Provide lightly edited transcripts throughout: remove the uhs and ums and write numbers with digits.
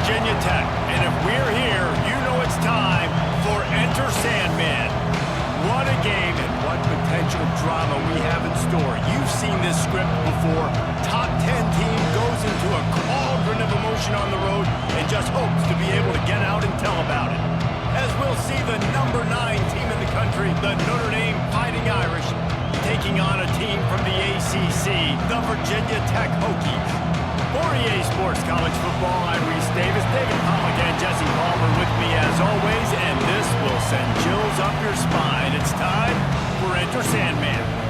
Virginia Tech. And if we're here, you know it's time for Enter Sandman. What a game and what potential drama we have in store. You've seen this script before. Top 10 team goes into a cauldron of emotion on the road and just hopes to be able to get out and tell about it. As we'll see the number 9 team in the country, the Notre Dame Fighting Irish, taking on a team from the ACC, the Virginia Tech Hokies. For EA Sports College Football, I'm Reese Davis, David Pollock, and Jesse Palmer with me as always, and this will send chills up your spine. It's time for Enter Sandman.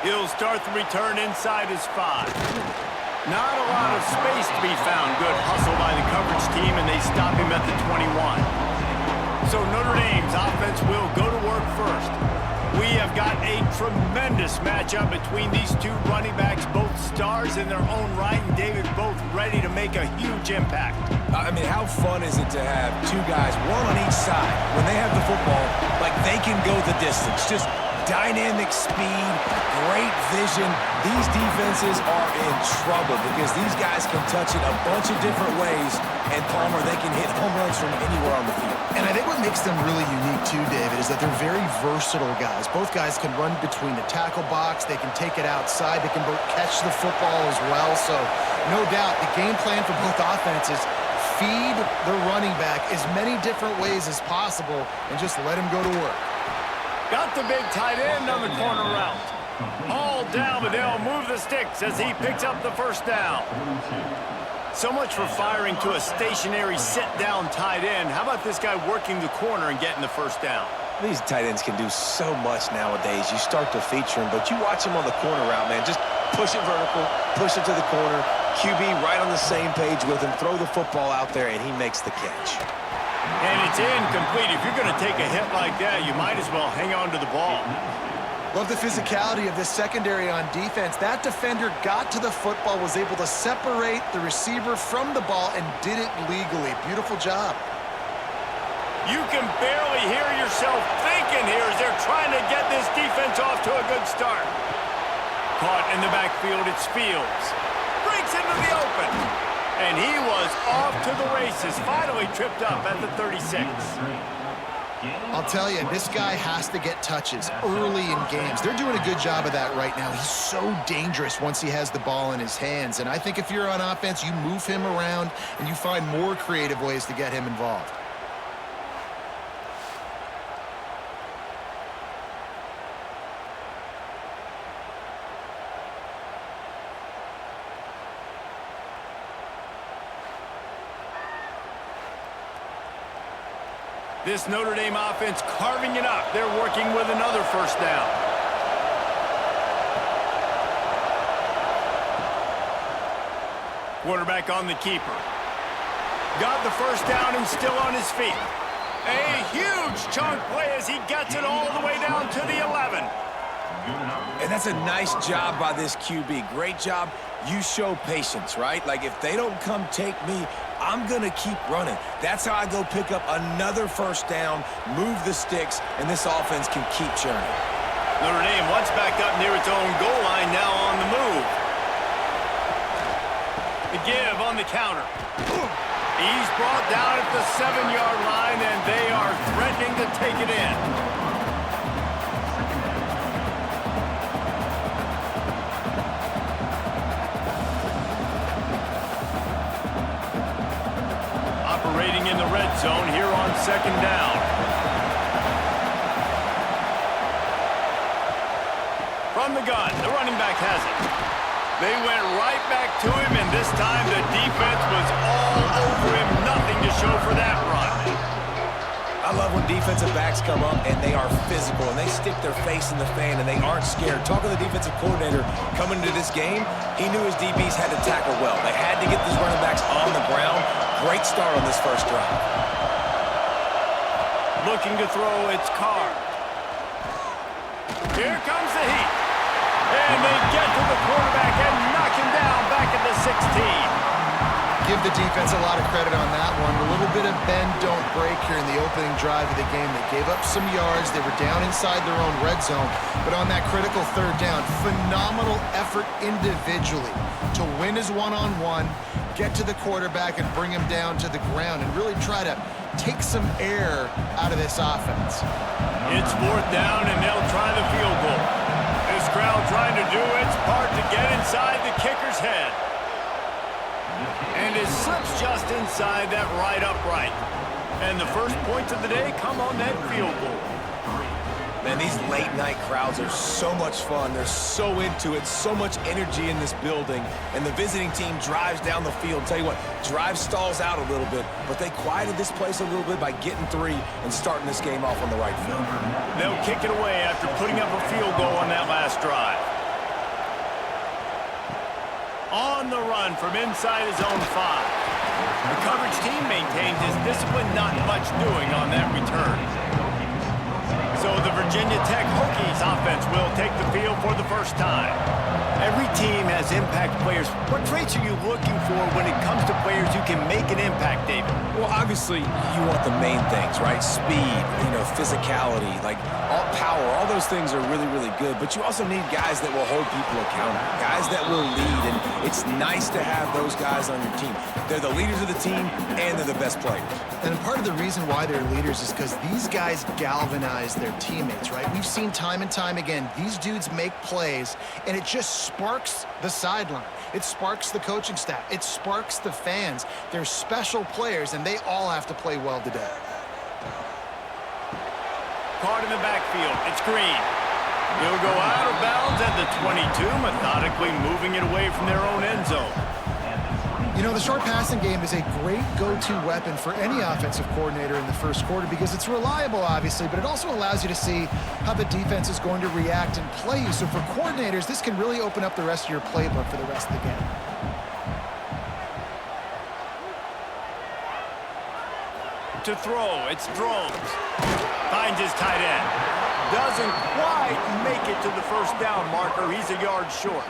He'll start the return inside his 5. Not a lot of space to be found. Good hustle by the coverage team, and they stop him at the 21. So Notre Dame's offense will go to work first. We have got a tremendous matchup between these two running backs, both stars in their own right, and David, both ready to make a huge impact. I mean, how fun is it to have two guys, one on each side, when they have the football, like they can go the distance. Just dynamic speed, great vision. These defenses are in trouble because these guys can touch it a bunch of different ways, and Palmer, they can hit home runs from anywhere on the field. And I think what makes them really unique too, David, is that they're very versatile guys. Both guys can run between the tackle box, they can take it outside, they can both catch the football as well. So no doubt the game plan for both offenses, feed the running back as many different ways as possible and just let him go to work. Got the big tight end on the corner route. All down, but they'll move the sticks as he picks up the first down. So much for firing to a stationary sit-down tight end. How about this guy working the corner and getting the first down? These tight ends can do so much nowadays. You start to feature them, but you watch him on the corner route, man. Just push it vertical, push it to the corner. QB right on the same page with him. Throw the football out there, and he makes the catch. And it's incomplete. If you're going to take a hit like that, you might as well hang on to the ball. Love the physicality of this secondary on defense. That defender got to the football, was able to separate the receiver from the ball, and did it legally. Beautiful job. You can barely hear yourself thinking here as they're trying to get this defense off to a good start. Caught in the backfield, it's Fields. Breaks into the open. And he was off to the races, finally tripped up at the 36. I'll tell you, this guy has to get touches early in games. They're doing a good job of that right now. He's so dangerous once he has the ball in his hands. And I think if you're on offense, you move him around and you find more creative ways to get him involved. This Notre Dame offense carving it up. They're working with another first down. Quarterback on the keeper. Got the first down and still on his feet. A huge chunk play as he gets it all the way down to the 11. And that's a nice job by this QB. Great job. You show patience, right? Like, if they don't come take me, I'm going to keep running. That's how I go pick up another first down, move the sticks, and this offense can keep churning. Notre Dame once backed up near its own goal line, now on the move. The give on the counter. He's brought down at the 7-yard line, and they are threatening to take it in. Operating in the red zone here on second down. From the gun, the running back has it. They went right back to him, and this time the defense was all over him. Nothing to show for that run. I love when defensive backs come up and they are physical and they stick their face in the fan and they aren't scared. Talking to the defensive coordinator coming into this game, he knew his DBs had to tackle well. They had to get these running backs on the ground. Great start on this first drive. Looking to throw, it's Carr. Here comes the heat. And they get to the quarterback and knock him down back at the 16. Give the defense a lot of credit on that one. A little bit of bend, don't break here in the opening drive of the game. They gave up some yards. They were down inside their own red zone. But on that critical third down, phenomenal effort individually to win his one-on-one, get to the quarterback and bring him down to the ground and really try to take some air out of this offense. It's fourth down, and they'll try the field goal. This crowd trying to do its part to get inside the kicker's head. And it slips just inside that right upright. And the first points of the day come on that field goal. Man, these late-night crowds are so much fun. They're so into it, so much energy in this building. And the visiting team drives down the field. Tell you what, drive stalls out a little bit, but they quieted this place a little bit by getting 3 and starting this game off on the right foot. They'll kick it away after putting up a field goal on that last drive. On the run from inside his own 5. The coverage team maintains his discipline, not much doing on that return. So the Virginia Tech Hokies offense will take the field for the first time. Every team has impact players. What traits are you looking for when it comes to players who can make an impact, David? Well, obviously, you want the main things, right? Speed, physicality, like all power, all those things are really, really good. But you also need guys that will hold people accountable, guys that will lead. And it's nice to have those guys on your team. They're the leaders of the team, and they're the best players. And part of the reason why they're leaders is because these guys galvanize their teammates, right? We've seen time and time again, these dudes make plays, and it just sparks the sideline. It sparks the coaching staff. It sparks the fans. They're special players, and they all have to play well today. Caught in the backfield. It's Green. He'll go out of bounds at the 22, methodically moving it away from their own end zone. The short passing game is a great go-to weapon for any offensive coordinator in the first quarter because it's reliable, obviously, but it also allows you to see how the defense is going to react and play you. So for coordinators, this can really open up the rest of your playbook for the rest of the game. To throw, it's Drones. Finds his tight end. Doesn't quite make it to the first down marker. He's a yard short.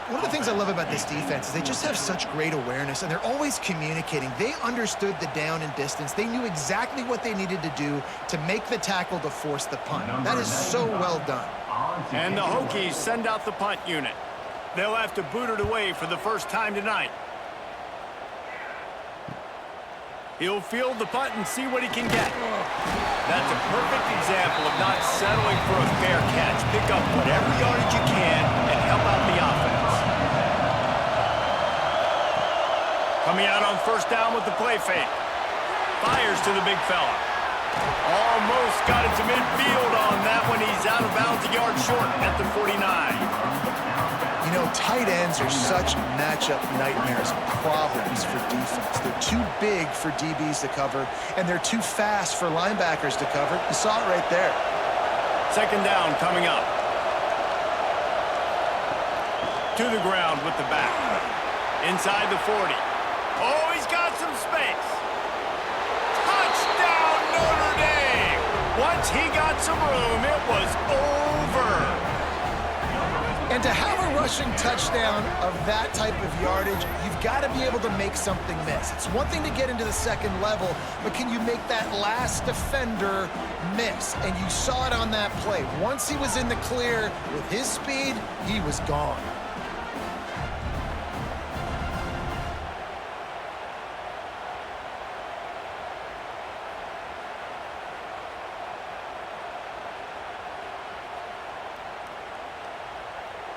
One of the things I love about this defense is they just have such great awareness, and they're always communicating. They understood the down and distance. They knew exactly what they needed to do to make the tackle to force the punt. That is so well done. And the Hokies send out the punt unit. They'll have to boot it away for the first time tonight. He'll field the punt and see what he can get. That's a perfect example of not settling for a fair catch. Pick up whatever yardage you can and help out the offense. Coming out on first down with the play fake. Fires to the big fella. Almost got it to midfield on that one. He's out of bounds a yard short at the 49. Tight ends are such matchup nightmares and problems for defense. They're too big for DBs to cover, and they're too fast for linebackers to cover. You saw it right there. Second down coming up. To the ground with the back. Inside the 40. Oh, he's got some space. Touchdown, Notre Dame! Once he got some room, it was over. And to have a rushing touchdown of that type of yardage, you've got to be able to make something miss. It's one thing to get into the second level, but can you make that last defender miss? And you saw it on that play. Once he was in the clear with his speed, he was gone.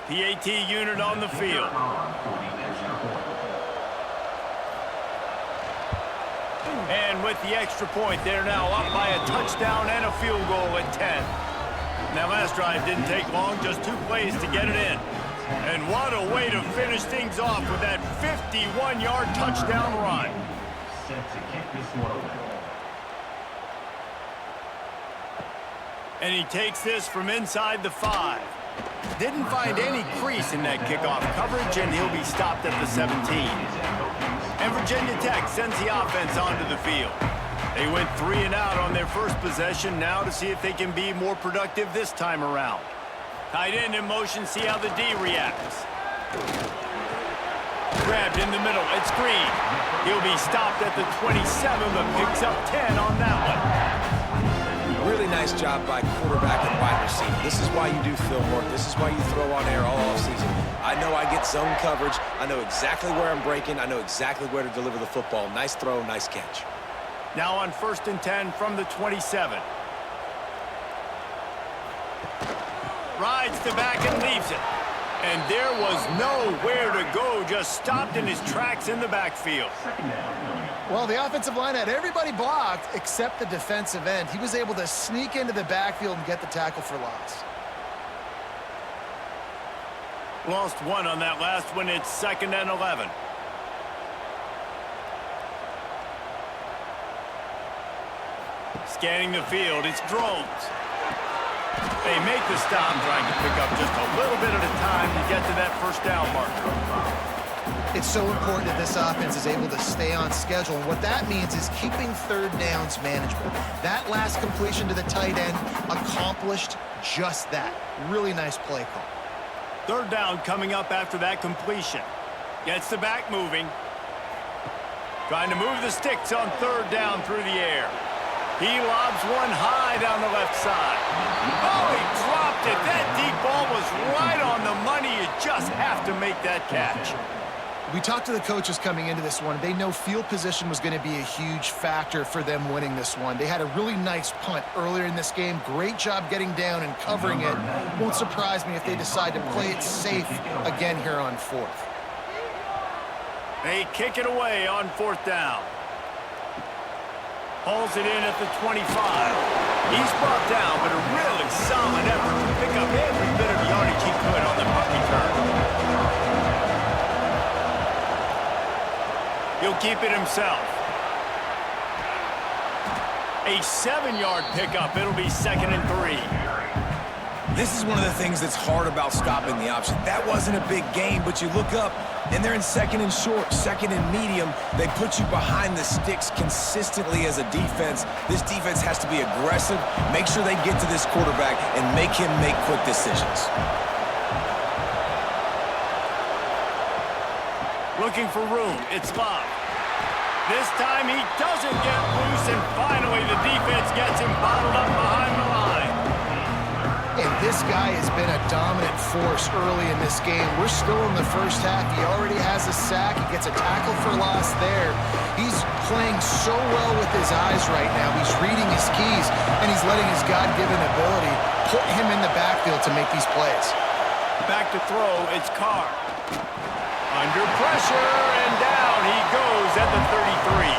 PAT unit on the field. And with the extra point, they're now up by a touchdown and a field goal at 10. And that last drive didn't take long, just 2 plays to get it in. And what a way to finish things off with that 51-yard touchdown run. Set to kick this one away. And he takes this from inside the 5. Didn't find any crease in that kickoff coverage, and he'll be stopped at the 17. And Virginia Tech sends the offense onto the field. They went 3 and out on their first possession, now to see if they can be more productive this time around. Tight end in motion, see how the D reacts. Grabbed in the middle, it's Green. He'll be stopped at the 27, but picks up 10 on that one. Really nice job by quarterback and wide receiver. This is why you do film work. This is why you throw on air all offseason. I know I get zone coverage. I know exactly where I'm breaking. I know exactly where to deliver the football. Nice throw, nice catch. Now on 1st and 10 from the 27. Rides to back and leaves it. And there was nowhere to go, just stopped in his tracks in the backfield. Well, the offensive line had everybody blocked except the defensive end. He was able to sneak into the backfield and get the tackle for loss. Lost 1 on that last one. It's 2nd and 11. Scanning the field, it's Drones. They make the stop, trying to pick up just a little bit at a time to get to that first down marker. It's so important that this offense is able to stay on schedule, and what that means is keeping 3rd downs manageable. That last completion to the tight end accomplished just that. Really nice play call. 3rd down coming up after that completion. Gets the back moving. Trying to move the sticks on 3rd down through the air. He lobs one high down the left side. Oh, he dropped it. That deep ball was right on the money. You just have to make that catch. We talked to the coaches coming into this one. They know field position was going to be a huge factor for them winning this one. They had a really nice punt earlier in this game. Great job getting down and covering it. Won't surprise me if they decide to play it safe again here on 4th. They kick it away on 4th down. Hauls it in at the 25. He's brought down, but a really solid effort to pick up every bit of yardage he could on the punt return. He'll keep it himself. A 7-yard pickup. It'll be 2nd and 3. This is one of the things that's hard about stopping the option. That wasn't a big gain, but you look up, and they're in 2nd and short, 2nd and medium. They put you behind the sticks consistently as a defense. This defense has to be aggressive, make sure they get to this quarterback, and make him make quick decisions. Looking for room. It's Love. This time he doesn't get loose, and finally the defense gets him bottled up behind the line. And this guy has been a dominant force early in this game. We're still in the first half. He already has a sack. He gets a tackle for loss there. He's playing so well with his eyes right now. He's reading his keys, and he's letting his God-given ability put him in the backfield to make these plays. Back to throw, it's Carr. Under pressure, and down he goes at the 33.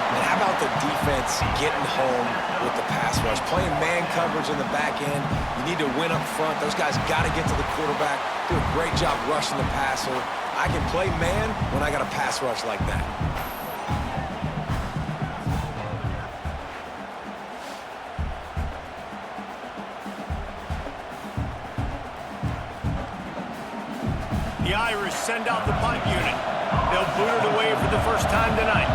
And how about the defense getting home with the pass rush? Playing man coverage in the back end. You need to win up front. Those guys got to get to the quarterback. Do a great job rushing the passer. I can play man when I got a pass rush like that. The Irish send out the punt unit. They'll boot it away for the first time tonight.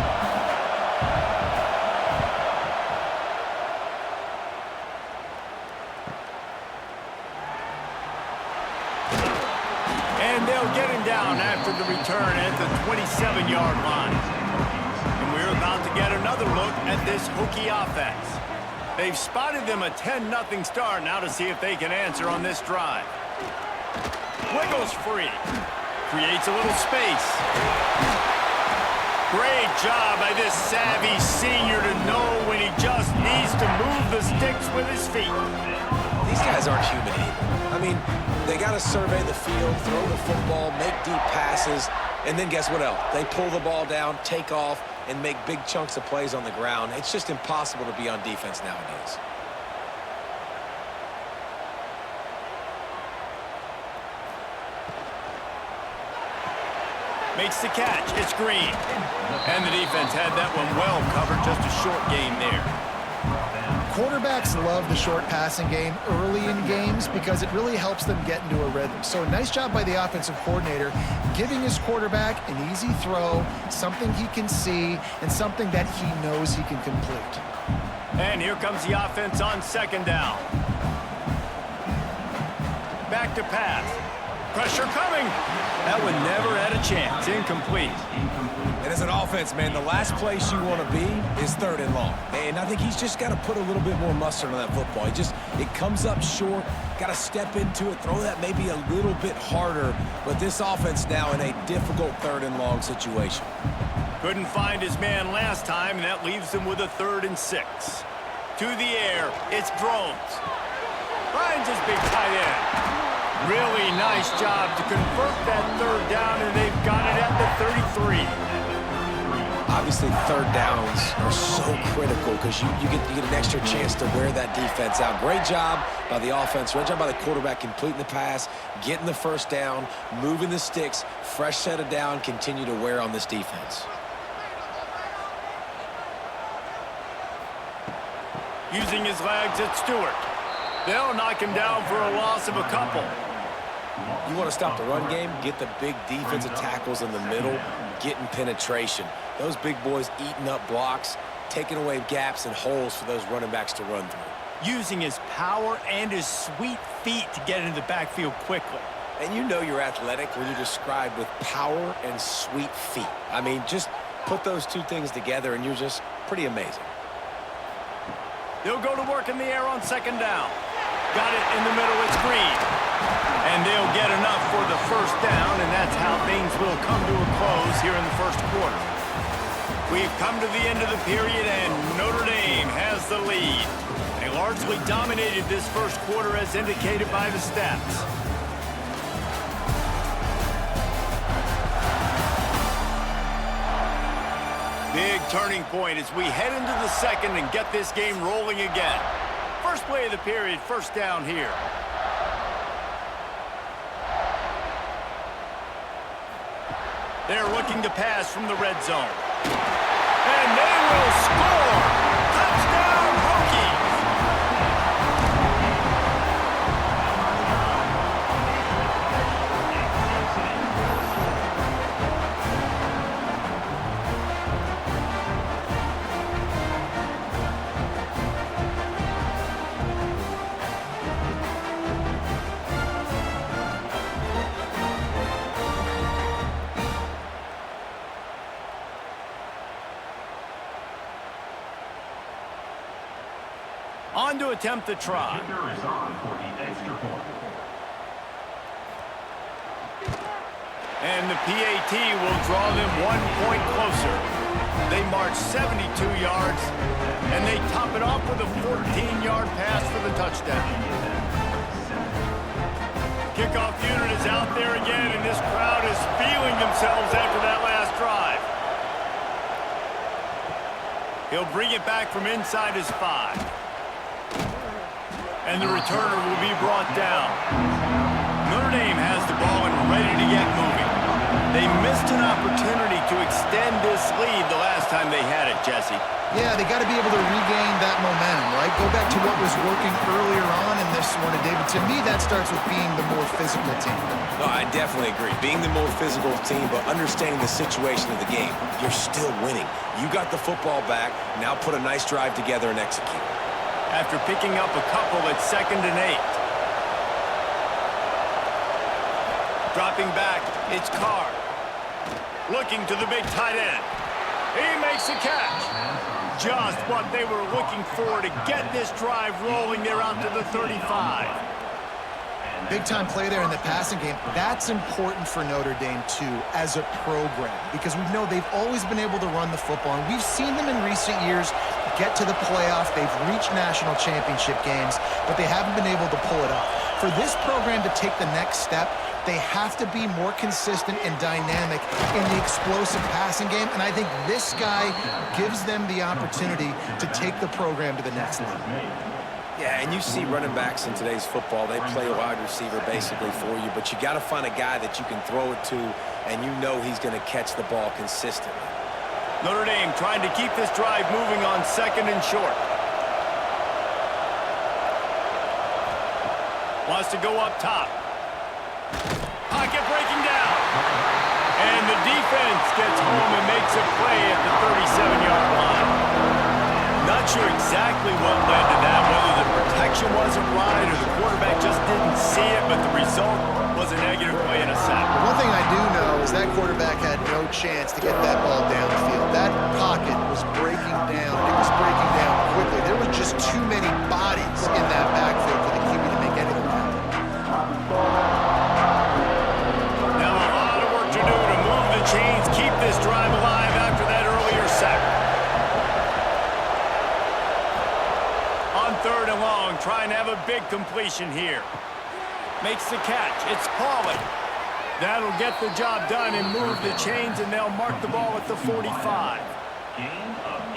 And they'll get him down after the return at the 27-yard line. And we're about to get another look at this Hokie offense. They've spotted them a 10-0 start, now to see if they can answer on this drive. Wiggles free. Creates a little space. Great job by this savvy senior to know when he just needs to move the sticks with his feet. These guys aren't human either. I mean, they got to survey the field, throw the football, make deep passes, and then guess what else? They pull the ball down, take off, and make big chunks of plays on the ground. It's just impossible to be on defense nowadays. Makes the catch. It's Green. And the defense had that one well covered. Just a short game there. Quarterbacks love the short passing game early in games because it really helps them get into a rhythm. So nice job by the offensive coordinator giving his quarterback an easy throw, something he can see, and something that he knows he can complete. And here comes the offense on second down. Back to pass. Pressure coming. That one never had a chance. Incomplete. And as an offense, man, the last place you want to be is 3rd and long. And I think he's just got to put a little bit more mustard on that football. It comes up short, got to step into it, throw that maybe a little bit harder. But this offense now in a difficult 3rd and long situation. Couldn't find his man last time, and that leaves him with a 3rd and 6. To the air, it's Drones. Finds his big tight end. Really nice job to convert that 3rd down, and they've got it at the 33. Obviously, 3rd downs are so critical because you get an extra chance to wear that defense out. Great job by the offense. Great job by the quarterback completing the pass, getting the 1st down, moving the sticks, fresh set of down, continue to wear on this defense. Using his legs at Stewart. They'll knock him down for a loss of a couple. You want to stop the run game, get the big defensive tackles in the middle, getting penetration. Those big boys eating up blocks, taking away gaps and holes for those running backs to run through. Using his power and his sweet feet to get into the backfield quickly. And you know you're athletic when you're described with power and sweet feet. I mean, just put those two things together and you're just pretty amazing. They'll go to work in the air on second down. Got it in the middle, it's Green. And they'll get enough for the 1st down, and that's how things will come to a close here in the 1st quarter. We've come to the end of the period, and Notre Dame has the lead. They largely dominated this 1st quarter as indicated by the stats. Big turning point as we head into the 2nd and get this game rolling again. First play of the period, 1st down here. They're looking to pass from the red zone. And they will score! Touchdown, Hokies! On to attempt the try. Kicker is on for the extra point. And the PAT will draw them 1 point closer. They march 72 yards, and they top it off with a 14-yard pass for the touchdown. Kickoff unit is out there again, and this crowd is feeling themselves after that last drive. He'll bring it back from inside his 5. And the returner will be brought down. Notre Dame has the ball and ready to get moving. They missed an opportunity to extend this lead the last time they had it, Jesse. Yeah, they got to be able to regain that momentum, right? Go back to what was working earlier on in this one, and David, to me, that starts with being the more physical team. No, I definitely agree. Being the more physical team, but understanding the situation of the game. You're still winning. You got the football back. Now put a nice drive together and execute. After picking up a couple at 2nd and 8. Dropping back, it's Carr. Looking to the big tight end. He makes the catch. Just what they were looking for to get this drive rolling. They're out to the 35. Big-time play there in the passing game. That's important for Notre Dame, too, as a program, because we know they've always been able to run the football, and we've seen them in recent years get to the playoff. They've reached national championship games, but they haven't been able to pull it off. For this program to take the next step, they have to be more consistent and dynamic in the explosive passing game, and I think this guy gives them the opportunity to take the program to the next level. Yeah, and you see running backs in today's football, they play a wide receiver basically for you, but you got to find a guy that you can throw it to and you know he's going to catch the ball consistently. Notre Dame trying to keep this drive moving on 2nd and short. Wants to go up top. Pocket breaking down. And the defense gets home and makes a play at the 37-yard line. Not sure exactly what led to that, whether the protection wasn't right or the quarterback just didn't see it, but the result was a negative play and a sack. One thing I do know is that quarterback had no chance to get that ball downfield. That pocket was breaking down. It was breaking down quickly. There were just too many bodies in that backfield for the QB to make anything happen. Now a lot of work to do to move the chains, keep this drive alive after that earlier sack. On 3rd and long, trying to have a big completion here. Makes the catch. It's Pauly. That'll get the job done and move the chains, and they'll mark the ball at the 45.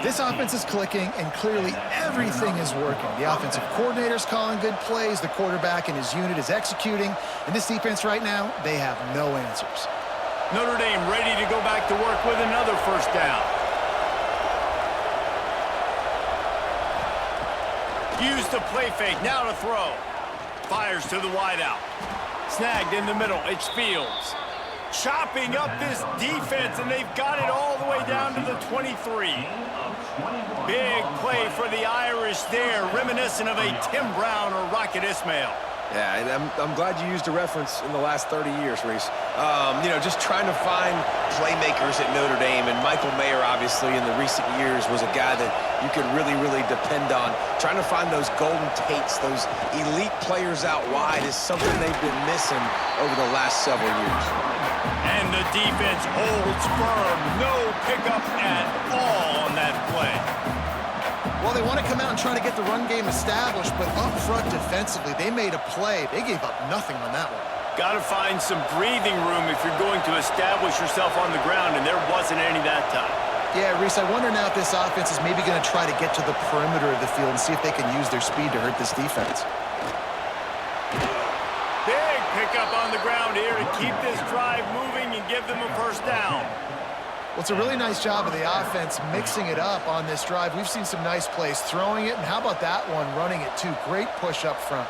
This offense is clicking, and clearly everything is working. The offensive coordinator's calling good plays. The quarterback and his unit is executing. And this defense right now, they have no answers. Notre Dame ready to go back to work with another 1st down. Use the play fake. Now to throw. Fires to the wideout. Snagged in the middle. It's Fields. Chopping up this defense, and they've got it all the way down to the 23. Big play for the Irish there, reminiscent of a Tim Brown or Rocket Ismail. Yeah, and I'm glad you used a reference in the last 30 years, Reese. You know, just trying to find playmakers at Notre Dame, and Michael Mayer, obviously, in the recent years was a guy that you could really, really depend on. Trying to find those golden Tates, those elite players out wide is something they've been missing over the last several years. And the defense holds firm. No pickup at all on that play. Well, they want to come out and try to get the run game established, but up front defensively, they made a play. They gave up nothing on that one. Got to find some breathing room if you're going to establish yourself on the ground, and there wasn't any that time. Yeah, Reese, I wonder now if this offense is maybe going to try to get to the perimeter of the field and see if they can use their speed to hurt this defense. Big pickup on the ground here to keep this drive moving and give them a 1st down. Well, it's a really nice job of the offense mixing it up on this drive. We've seen some nice plays throwing it, and how about that one running it too? Great push up front.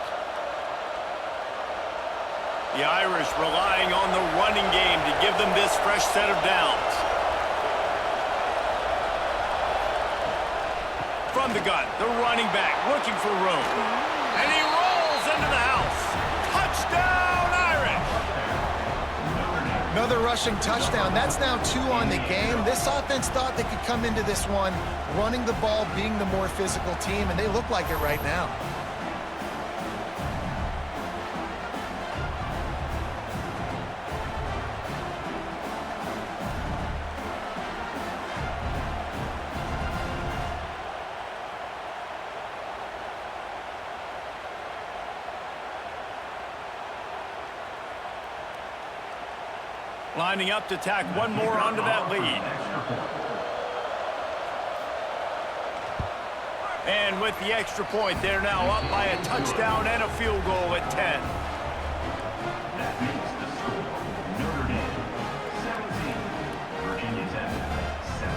The Irish relying on the running game to give them this fresh set of downs. From the gun, the running back looking for room. And he rolls into the house. Touchdown, Irish! Another rushing touchdown. That's now 2 on the game. This offense thought they could come into this one running the ball, being the more physical team, and they look like it right now. Lining up to tack one more onto that lead. And with the extra point, they're now up by a touchdown and a field goal at 10. That makes the score Notre Dame 17, Virginia Tech 7.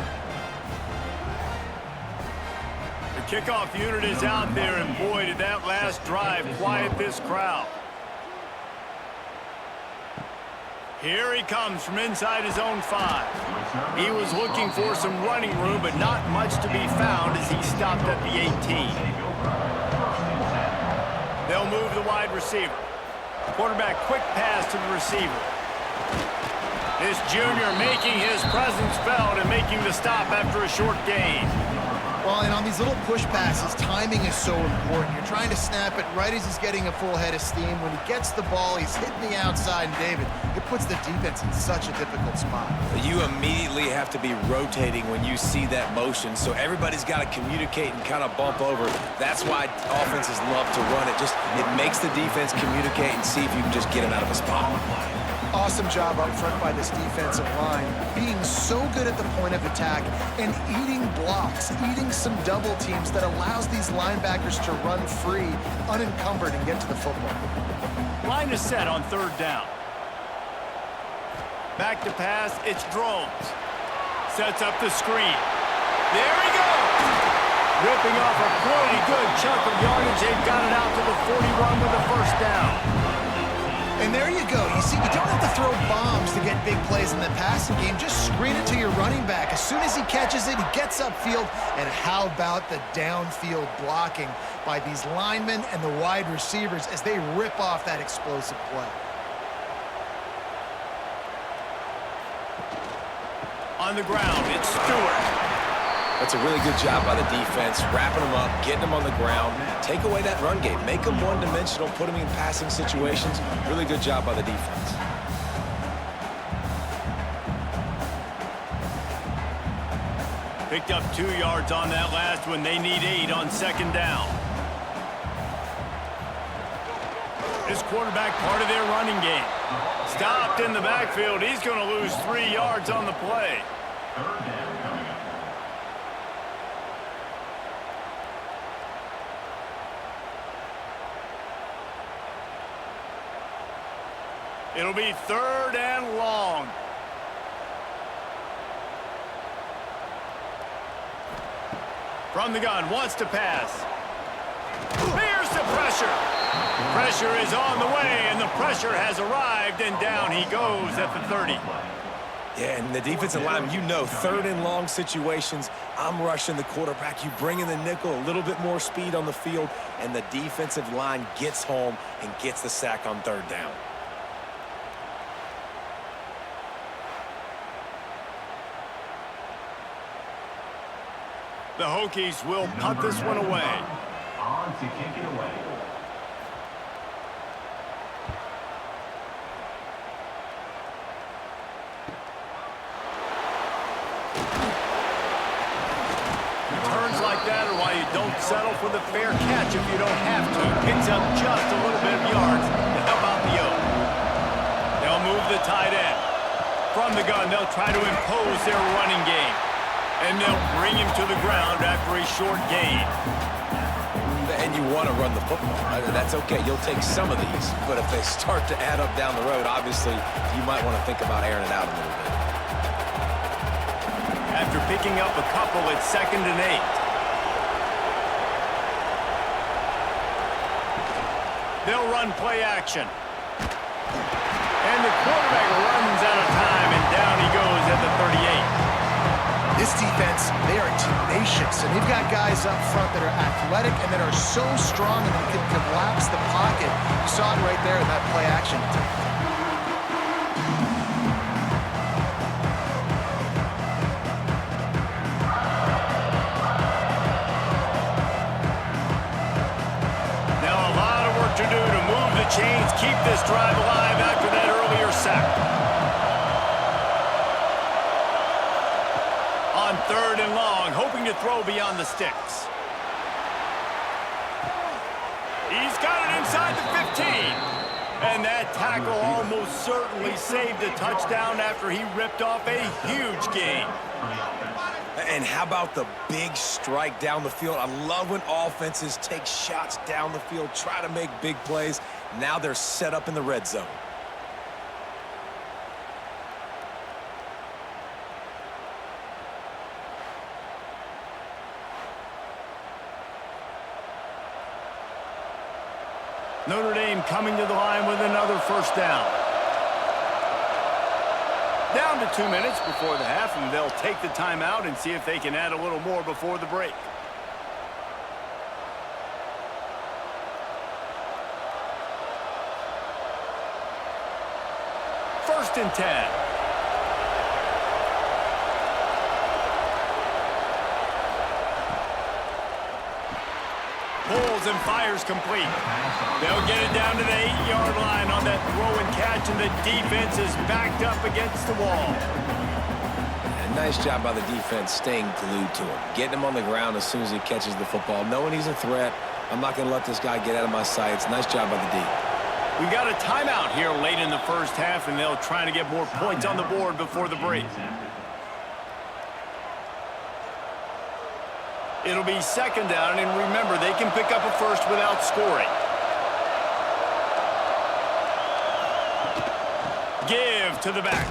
The kickoff unit is out there, and boy, did that last drive quiet this crowd. Here he comes from inside his own 5. He was looking for some running room, but not much to be found as he stopped at the 18. They'll move the wide receiver. Quarterback quick pass to the receiver. This junior making his presence felt and making the stop after a short gain. Well, and on these little push passes, timing is so important. You're trying to snap it right as he's getting a full head of steam. When he gets the ball, he's hitting the outside, and David, it puts the defense in such a difficult spot. You immediately have to be rotating when you see that motion, so everybody's got to communicate and kind of bump over. That's why offenses love to run it. It makes the defense communicate and see if you can just get him out of a spot. Awesome job up front by this defensive line, being so good at the point of attack and eating blocks, eating some double teams that allows these linebackers to run free, unencumbered, and get to the football. Line is set on 3rd down. Back to pass, it's drones. Sets up the screen. There he goes! Ripping off a pretty good chunk of yardage. They've got it out to the 41 with a first down. And there you go. You see, you don't have to throw bombs to get big plays in the passing game. Just screen it to your running back. As soon as he catches it, he gets upfield. And how about the downfield blocking by these linemen and the wide receivers as they rip off that explosive play? On the ground, it's Stewart. That's a really good job by the defense, wrapping them up, getting them on the ground. Take away that run game. Make them one-dimensional, put them in passing situations. Really good job by the defense. Picked up 2 yards on that last one. They need 8 on second down. This quarterback, part of their running game. Stopped in the backfield. He's going to lose 3 yards on the play. Third down coming up. It'll be 3rd and long. From the gun, wants to pass. Here's the pressure. Pressure is on the way, and the pressure has arrived, and down he goes at the 30. Yeah, and the defensive line, you know, 3rd and long situations, I'm rushing the quarterback. You bring in the nickel, a little bit more speed on the field, and the defensive line gets home and gets the sack on 3rd down. The Hokies will punt this one away. On to kick it away. Turns like that are why you don't settle for the fair catch if you don't have to. Picks up just a little bit of yards to help out the Oak. They'll move the tight end. From the gun, they'll try to impose their running game. And they'll bring him to the ground after a short gain. And you want to run the football. That's okay. You'll take some of these. But if they start to add up down the road, obviously, you might want to think about airing it out a little bit. After picking up a couple, it's 2nd and 8. They'll run play action. And the quarterback runs out of time, and down he goes at the 38. This defense, they are tenacious, and they've got guys up front that are athletic and that are so strong and they can collapse the pocket. You saw it right there in that play action. Now a lot of work to do to move the chains, keep this drive alive after that earlier sack. On 3rd and long, hoping to throw beyond the sticks. He's got it inside the 15. And that tackle almost certainly saved a touchdown after he ripped off a huge gain. And how about the big strike down the field? I love when offenses take shots down the field, try to make big plays. Now they're set up in the red zone. Notre Dame coming to the line with another first down. Down to 2 minutes before the half, and they'll take the timeout and see if they can add a little more before the break. First and 10. Pulls and fires complete. They'll get it down to the 8-yard line on that throw and catch, and the defense is backed up against the wall. And nice job by the defense staying glued to him, getting him on the ground as soon as he catches the football, knowing he's a threat. I'm not going to let this guy get out of my sights. Nice job by the D. We got a timeout here late in the first half, and they'll try to get more points on the board before the break. It'll be second down, and remember, they can pick up a first without scoring. Give to the back.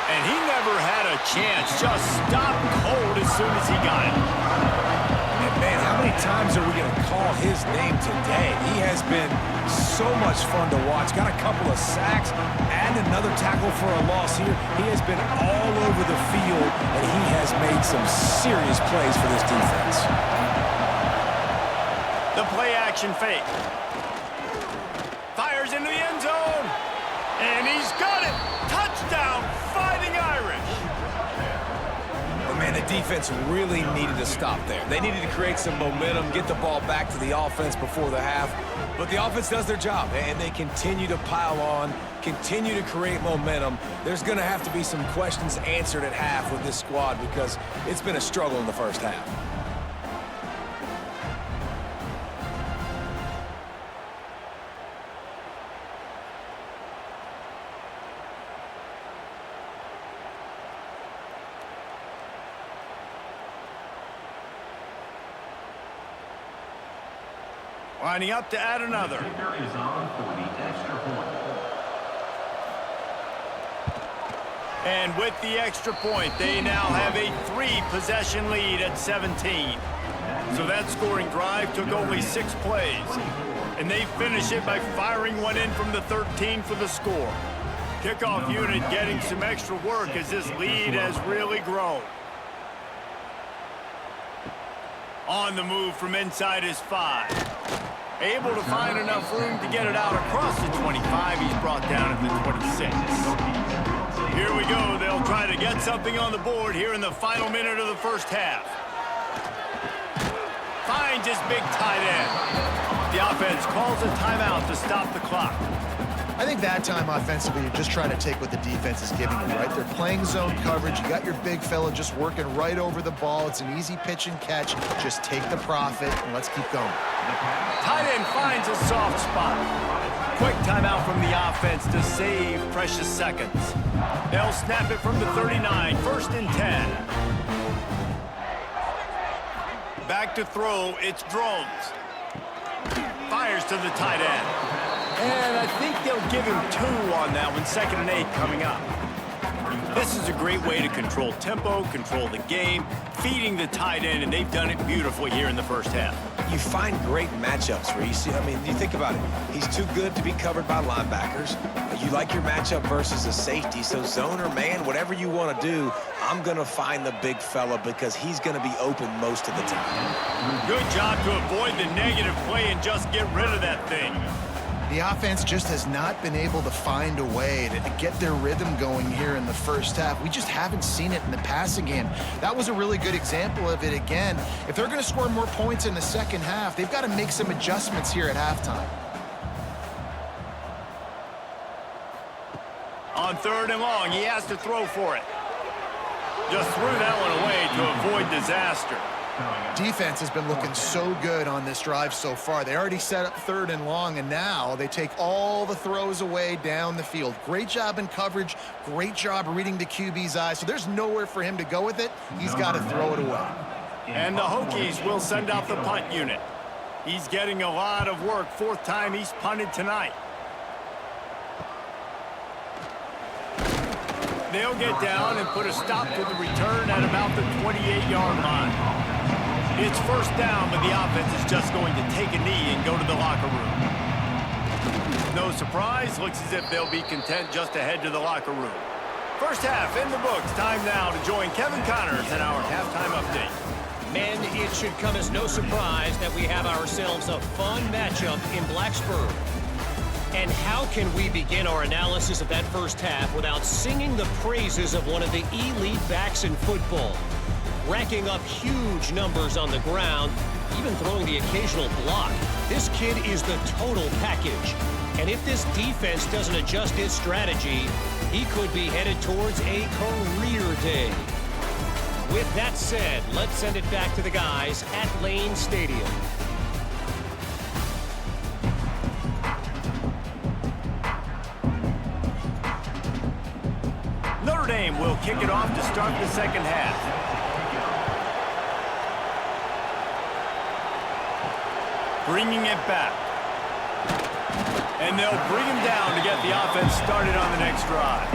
And he never had a chance. Just stopped cold as soon as he got it. And man, how many times are we going to call his name today? He has been so much fun to watch. Got a couple of sacks and another tackle for a loss here. He has been all over the field, and he has made some serious plays for this defense. The play-action fake. Fires into the end zone. And he's got it. Touchdown, Fighting Irish. But man, the defense really needed to stop there. They needed to create some momentum, get the ball back to the offense before the half. But the offense does their job, and they continue to pile on, continue to create momentum. There's going to have to be some questions answered at half with this squad because it's been a struggle in the first half. Lining up to add another. The kicker is on for the extra point. And with the extra point, they now have a 3-possession lead at 17. So that scoring drive took only 6 plays. And they finish it by firing one in from the 13 for the score. Kickoff unit getting some extra work as this lead has really grown. On the move from inside his 5. Able to find enough room to get it out across the 25. He's brought down at the 26. Here we go. They'll try to get something on the board here in the final minute of the first half. Finds his big tight end. The offense calls a timeout to stop the clock. I think that time offensively, you're just trying to take what the defense is giving you, right? They're playing zone coverage. You got your big fella just working right over the ball. It's an easy pitch and catch. Just take the profit, and let's keep going. Tight end finds a soft spot. Quick timeout from the offense to save precious seconds. They'll snap it from the 39, 1st and 10. Back to throw, it's Drones. Fires to the tight end. And I think they'll give him 2 on that one, 2nd and 8 coming up. This is a great way to control tempo, control the game, feeding the tight end, and they've done it beautifully here in the first half. You find great matchups where you see, you think about it. He's too good to be covered by linebackers. You like your matchup versus a safety, so zone or man, whatever you want to do, I'm going to find the big fella because he's going to be open most of the time. Good job to avoid the negative play and just get rid of that thing. The offense just has not been able to find a way to get their rhythm going here in the first half. We just haven't seen it in the passing game. That was a really good example of it again. If they're going to score more points in the second half, they've got to make some adjustments here at halftime. On 3rd and long, he has to throw for it. Just threw that one away to avoid disaster. Defense has been looking so good on this drive so far. They already set up 3rd and long, and now they take all the throws away down the field. Great job in coverage, great job reading the QB's eyes. So there's nowhere for him to go with it. He's got to throw it away. And the Hokies will send out the punt unit. He's getting a lot of work. 4th time he's punted tonight. They'll get down and put a stop to the return at about the 28-yard line. It's 1st down, but the offense is just going to take a knee and go to the locker room. No surprise, looks as if they'll be content just to head to the locker room. First half in the books. Time now to join Kevin Connors in our halftime update. Men, it should come as no surprise that we have ourselves a fun matchup in Blacksburg. And how can we begin our analysis of that first half without singing the praises of one of the elite backs in football? Racking up huge numbers on the ground, even throwing the occasional block. This kid is the total package. And if this defense doesn't adjust its strategy, he could be headed towards a career day. With that said, let's send it back to the guys at Lane Stadium. Notre Dame will kick it off to start the second half. Bringing it back. And they'll bring him down to get the offense started on the next drive.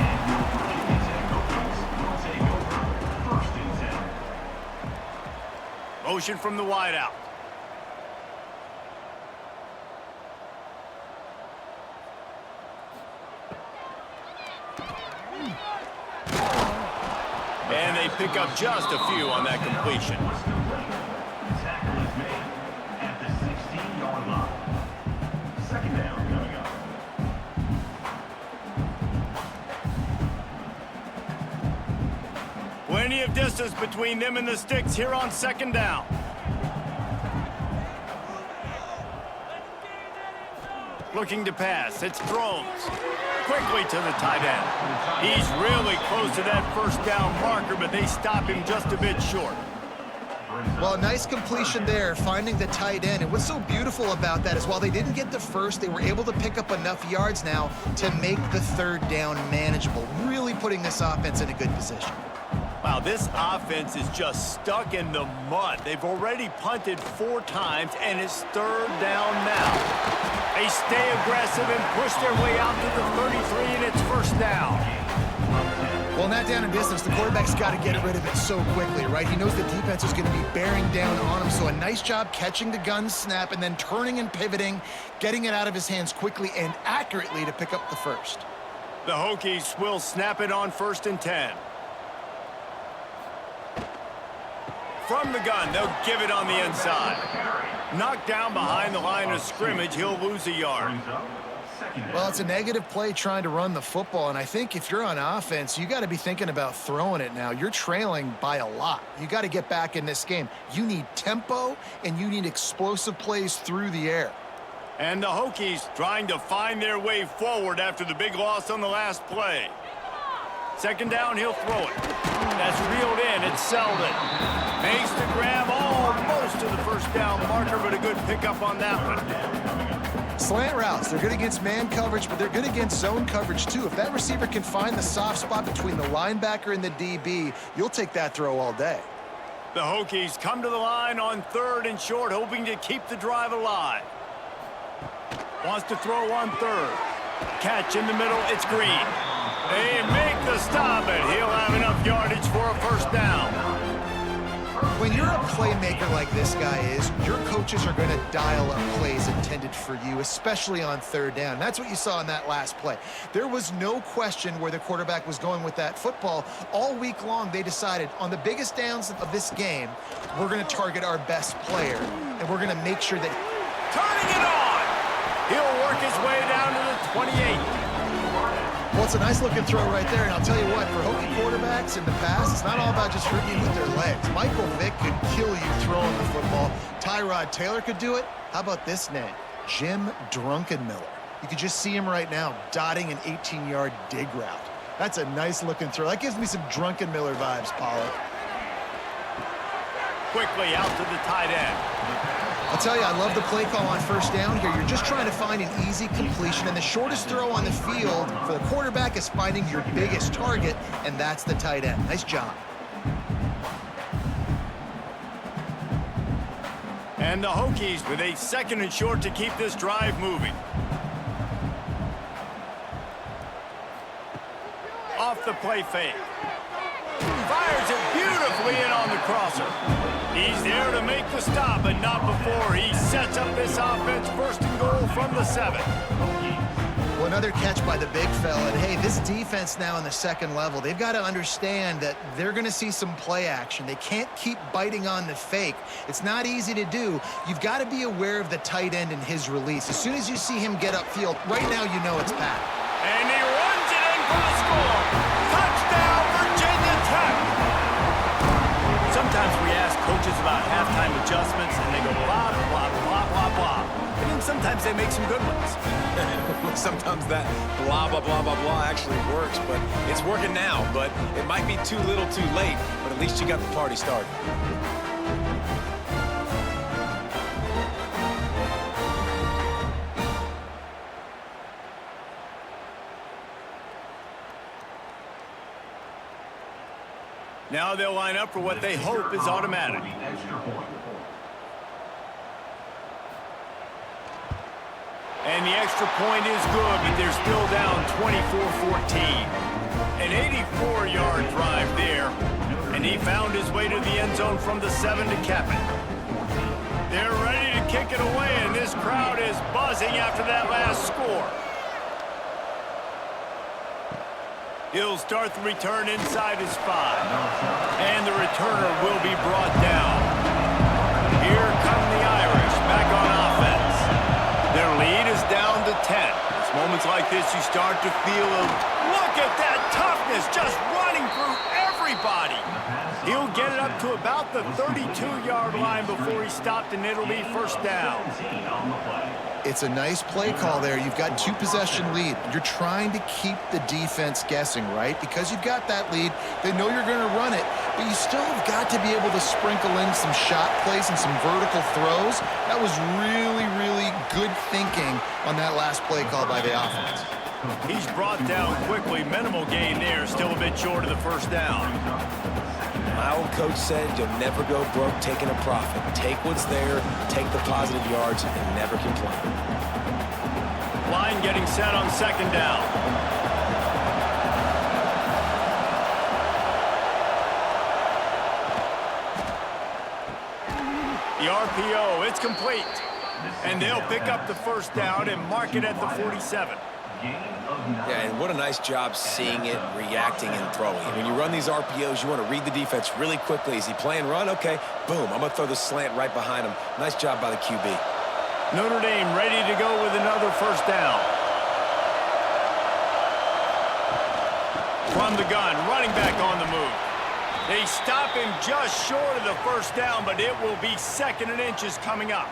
Motion from the wideout. And they pick up just a few on that completion. Tackle is made at the 16-yard line. Second down coming up. Plenty of distance between them and the sticks here on second down. Looking to pass. It's throws. Quickly to the tight end. He's really close to that first down marker, but they stop him just a bit short. Well, nice completion there, finding the tight end. And what's so beautiful about that is while they didn't get the first, they were able to pick up enough yards now to make the third down manageable, really putting this offense in a good position. Wow, this offense is just stuck in the mud. They've already punted 4 times, and it's third down now. They stay aggressive and push their way out to the 33, and it's first down. Well, in that down and distance, the quarterback's got to get rid of it so quickly, right? He knows the defense is going to be bearing down on him, so a nice job catching the gun snap and then turning and pivoting, getting it out of his hands quickly and accurately to pick up the first. The Hokies will snap it on 1st and 10. From the gun, they'll give it on the inside. Knocked down behind the line of scrimmage, he'll lose a yard. Well, it's a negative play trying to run the football, and I think if you're on offense, you got to be thinking about throwing it now. You're trailing by a lot. You got to get back in this game. You need tempo, and you need explosive plays through the air. And the Hokies trying to find their way forward after the big loss on the last play. Second down, he'll throw it. That's reeled in. It's Selden. Makes the grab almost to the first down marker, but a good pickup on that one. Slant routes, they're good against man coverage, but they're good against zone coverage too. If that receiver can find the soft spot between the linebacker and the DB, you'll take that throw all day. The Hokies come to the line on 3rd and short, hoping to keep the drive alive. Wants to throw on 3rd. Catch in the middle, it's Green. They make the stop, and he'll have enough yardage for a first down. When you're a playmaker like this guy is, your coaches are going to dial up plays intended for you, especially on 3rd down. That's what you saw in that last play. There was no question where the quarterback was going with that football. All week long, they decided on the biggest downs of this game, we're going to target our best player, and we're going to make sure that... Turning it on! He'll work his way down to the 28. Well, it's a nice-looking throw right there, and I'll tell you what, for Hokie quarterbacks in the past, it's not all about just hitting you with their legs. Michael Vick could kill you throwing the football. Tyrod Taylor could do it. How about this name? Jim Drunkenmiller. You could just see him right now dotting an 18-yard dig route. That's a nice-looking throw. That gives me some Drunkenmiller vibes, Pollard. Quickly out to the tight end. I'll tell you, I love the play call on 1st down here. You're just trying to find an easy completion, and the shortest throw on the field for the quarterback is finding your biggest target, and that's the tight end. Nice job. And the Hokies with a 2nd and short to keep this drive moving. Off the play fake. Fires it beautifully in on the crosser. He's there to make the stop, but not before he sets up this offense 1st and goal from the 7. Well, another catch by the big fella. And hey, this defense now in the 2nd level, they've got to understand that they're going to see some play action. They can't keep biting on the fake. It's not easy to do. You've got to be aware of the tight end and his release. As soon as you see him get upfield, right now you know it's Pat. And he runs it in for the score. Touchdown, Virginia Tech. Sometimes we ask coaches about halftime adjustments, and they go blah, blah, blah, blah, blah. And then sometimes they make some good ones. Sometimes that blah, blah, blah, blah, blah actually works, but it's working now. But it might be too little too late, but at least you got the party started. Now they'll line up for what they hope is automatic. And the extra point is good, but they're still down 24-14. An 84-yard drive there. And And he found his way to the end zone from the 7 to cap it. They're ready to kick it away, and this crowd is buzzing after that last score. He'll start the return inside his 5. And the returner will be brought down. Here come the Irish back on offense. Their lead is down to 10. It's moments like this you start to feel look at that toughness just running through everybody. He'll get it up to about the 32-yard line before he's stopped, and it'll be first down. It's a nice play call there. You've got 2-possession lead. You're trying to keep the defense guessing, right? Because you've got that lead, they know you're going to run it, but you still have got to be able to sprinkle in some shot plays and some vertical throws. That was really, really good thinking on that last play call by the offense. He's brought down quickly. Minimal gain there, still a bit short of the first down. My old coach said you'll never go broke taking a profit. Take what's there, take the positive yards, and never complain. Line getting set on second down. The RPO, it's complete. And they'll pick up the first down and mark it at the 47. Yeah, and what a nice job seeing it, reacting, and throwing. When you run these RPOs, you want to read the defense really quickly. Is he playing run? Okay, boom, I'm going to throw the slant right behind him. Nice job by the QB. Notre Dame ready to go with another first down. From the gun, running back on the move. They stop him just short of the first down, but it will be 2nd and inches coming up.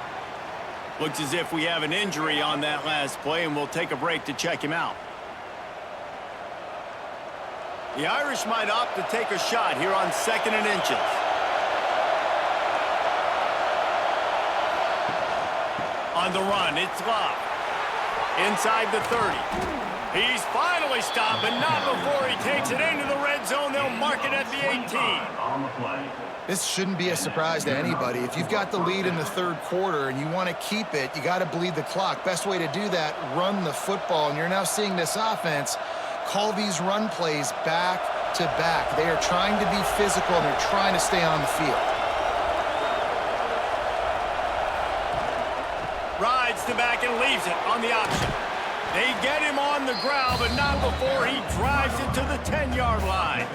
Looks as if we have an injury on that last play, and we'll take a break to check him out. The Irish might opt to take a shot here on 2nd and inches. On the run, it's Love. Inside the 30. He's finally stopped, but not before he takes it into the red zone. They'll mark it at the 18. This shouldn't be a surprise to anybody. If you've got the lead in the 3rd quarter and you want to keep it, you got to bleed the clock. Best way to do that, run the football. And you're now seeing this offense call these run plays back to back. They are trying to be physical, and they're trying to stay on the field. Rides the back and leaves it on the option. They get him on the ground, but not before he drives it to the 10-yard line.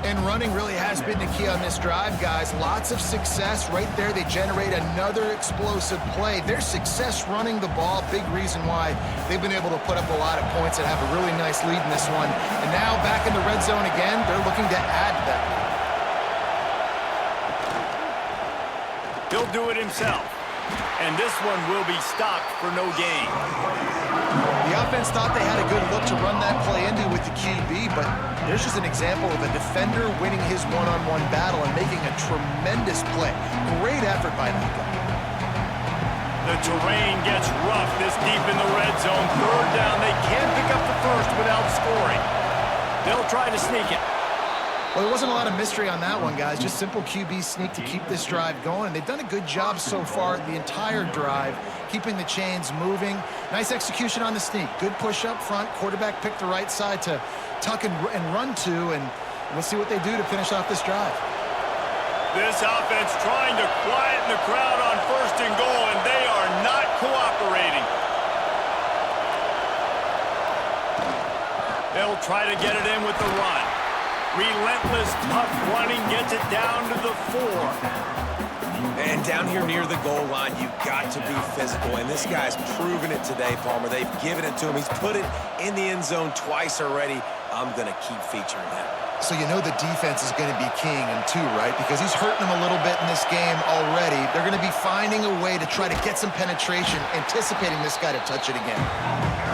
And running really has been the key on this drive, guys. Lots of success right there. They generate another explosive play. Their success running the ball, big reason why they've been able to put up a lot of points and have a really nice lead in this one. And now back in the red zone again, they're looking to add to that lead. He'll do it himself. And this one will be stopped for no gain. The offense thought they had a good look to run that play into with the QB, but there's just an example of a defender winning his one-on-one battle and making a tremendous play. Great effort by that guy. The terrain gets rough this deep in the red zone. 3rd down. They can't pick up the first without scoring. They'll try to sneak it. Well, there wasn't a lot of mystery on that one, guys. Just simple QB sneak to keep this drive going. And they've done a good job so far the entire drive, keeping the chains moving. Nice execution on the sneak. Good push up front. Quarterback picked the right side to tuck and run to, and we'll see what they do to finish off this drive. This offense trying to quieten the crowd on 1st and goal, and they are not cooperating. They'll try to get it in with the run. Relentless, tough running gets it down to the 4. And down here near the goal line, you've got to be physical. And this guy's proven it today, Palmer. They've given it to him. He's put it in the end zone twice already. I'm going to keep featuring that. So you know the defense is going to be keying him too, right? Because he's hurting them a little bit in this game already. They're going to be finding a way to try to get some penetration, anticipating this guy to touch it again.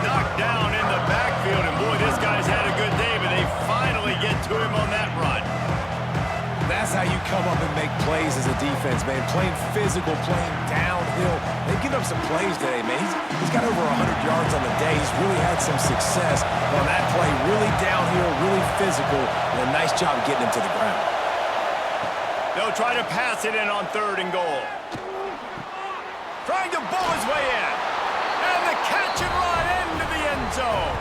Knocked down in the backfield, and boy, this guy's had a good day, but they finally get to him on that run. That's how you come up and make plays as a defense, man. Playing physical, playing downhill. They've given up some plays today, man. He's got over 100 yards on the day. He's really had some success on that play. Really downhill, really physical, and a nice job getting him to the ground. They'll try to pass it in on 3rd and goal. Trying to bull his way in. And the catch and run into the end zone.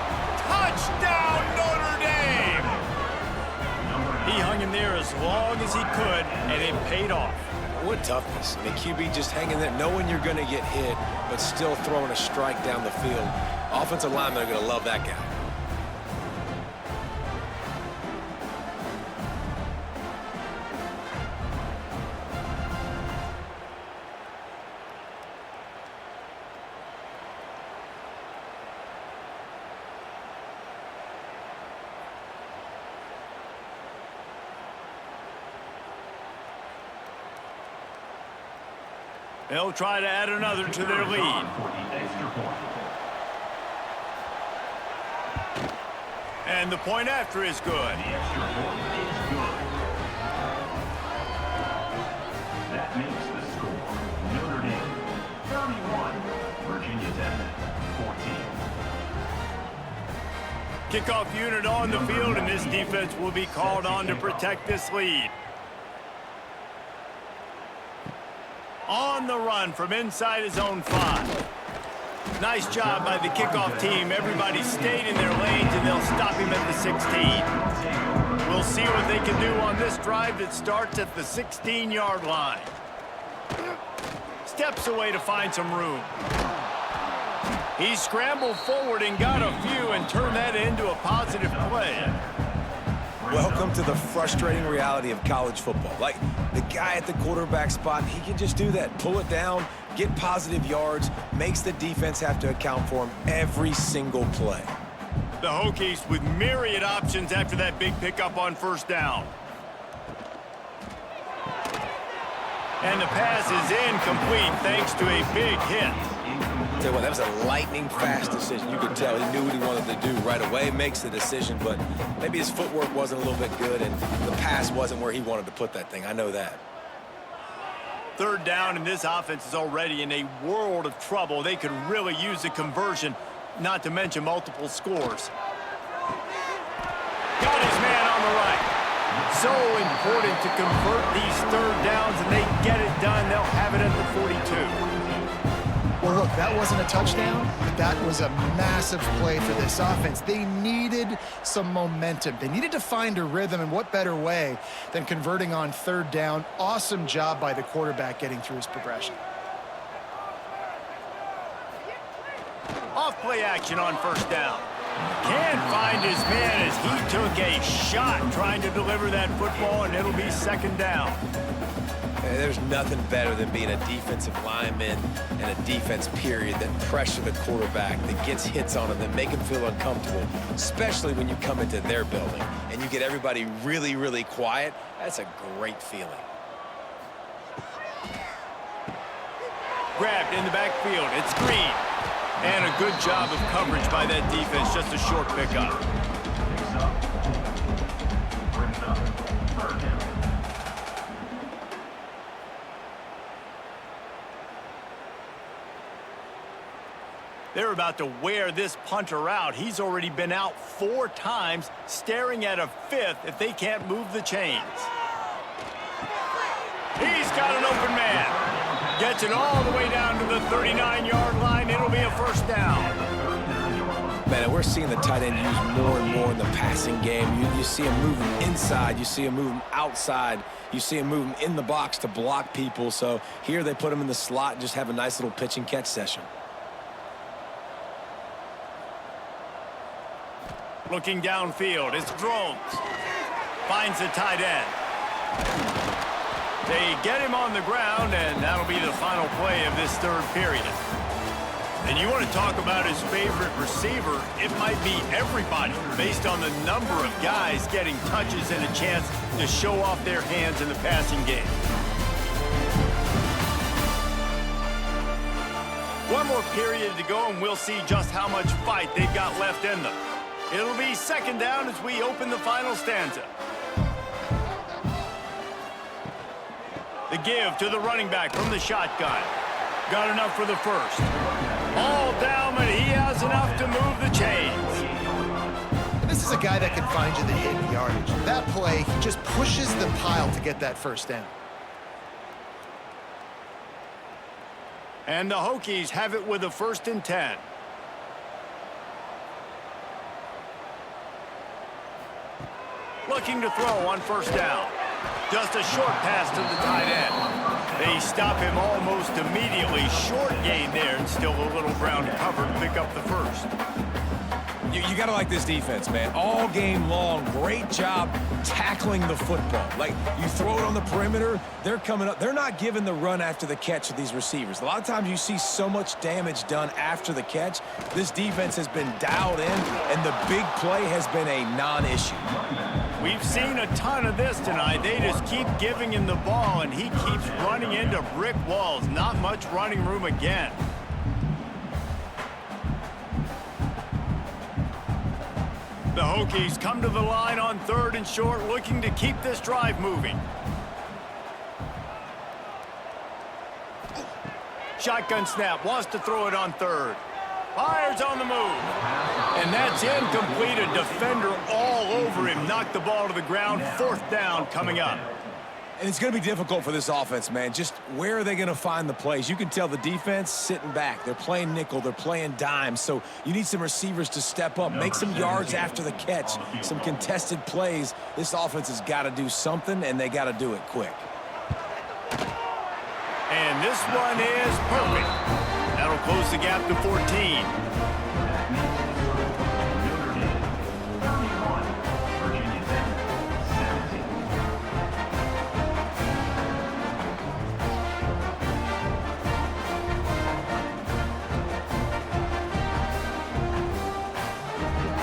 Touchdown, Notre Dame! He hung in in there as long as he could, and it paid off. What toughness. I mean, QB just hanging there, knowing you're going to get hit, but still throwing a strike down the field. Offensive linemen are going to love that guy. They'll try to add another to their lead. And the point after is good. The extra point is good. That makes the score Notre Dame 31, Virginia Tech 14. Kickoff unit on the field, and this defense will be called on to protect this lead. On the run from inside his own 5. Nice job by the kickoff team. Everybody stayed in their lanes, and they'll stop him at the 16. We'll see what they can do on this drive that starts at the 16-yard line. Steps away to find some room. He scrambled forward and got a few and turned that into a positive play. Welcome to the frustrating reality of college football. Like, the guy at the quarterback spot, he can just do that. Pull it down, get positive yards, makes the defense have to account for him every single play. The Hokies with myriad options after that big pickup on first down. And the pass is incomplete thanks to a big hit. Tell you what, that was a lightning-fast decision. You could tell he knew what he wanted to do right away, makes the decision, but maybe his footwork wasn't a little bit good, and the pass wasn't where he wanted to put that thing. I know that. Third down, and this offense is already in a world of trouble. They could really use a conversion, not to mention multiple scores. Got his man on the right. So important to convert these third downs, and they get it done. They'll have it at the 42. Well, look, that wasn't a touchdown, but that was a massive play for this offense. They needed some momentum. They needed to find a rhythm, and what better way than converting on third down. Awesome job by the quarterback getting through his progression. Off play action on first down. Can't find his man as he took a shot trying to deliver that football, and it'll be second down. There's nothing better than being a defensive lineman and a defense period that pressure the quarterback, that gets hits on him, that make him feel uncomfortable, especially when you come into their building and you get everybody really, really quiet. That's a great feeling. Grabbed in the backfield. It's Green. And a good job of coverage by that defense. Just a short pickup. Picks up. Brings up third down. They're about to wear this punter out. He's already been out 4 times, staring at a 5th if they can't move the chains. He's got an open man. Gets it all the way down to the 39-yard line. It'll be a first down. Man, we're seeing the tight end used more and more in the passing game. You see him moving inside. You see him moving outside. You see him moving in the box to block people. So here they put him in the slot and just have a nice little pitch and catch session. Looking downfield, it's Drones. Finds the tight end. They get him on the ground, and that'll be the final play of this third period. And you want to talk about his favorite receiver, it might be everybody, based on the number of guys getting touches and a chance to show off their hands in the passing game. One more period to go, and we'll see just how much fight they've got left in them. It'll be second down as we open the final stanza. The give to the running back from the shotgun. Got enough for the first. All down, but he has enough to move the chains. This is a guy that can find you the hidden yardage. That play, he just pushes the pile to get that first down. And the Hokies have it with a 1st and 10. Looking to throw on first down. Just a short pass to the tight end. They stop him almost immediately. Short gain there, and still a little ground covered to pick up the first. You got to like this defense, man. All game long, great job tackling the football. Like, you throw it on the perimeter, they're coming up. They're not giving the run after the catch to these receivers. A lot of times you see so much damage done after the catch. This defense has been dialed in, and the big play has been a non-issue. We've seen a ton of this tonight. They just keep giving him the ball, and he keeps running into brick walls. Not much running room again. The Hokies come to the line on 3rd and short, looking to keep this drive moving. Shotgun snap, wants to throw it on 3rd. Fires on the move. And that's incomplete. A defender all over him. Knocked the ball to the ground. 4th down coming up. And it's going to be difficult for this offense, man. Just where are they going to find the plays? You can tell the defense sitting back. They're playing nickel. They're playing dime. So you need some receivers to step up, make some yards after the catch, some contested plays. This offense has got to do something, and they got to do it quick. And this one is perfect. That'll close the gap to 14.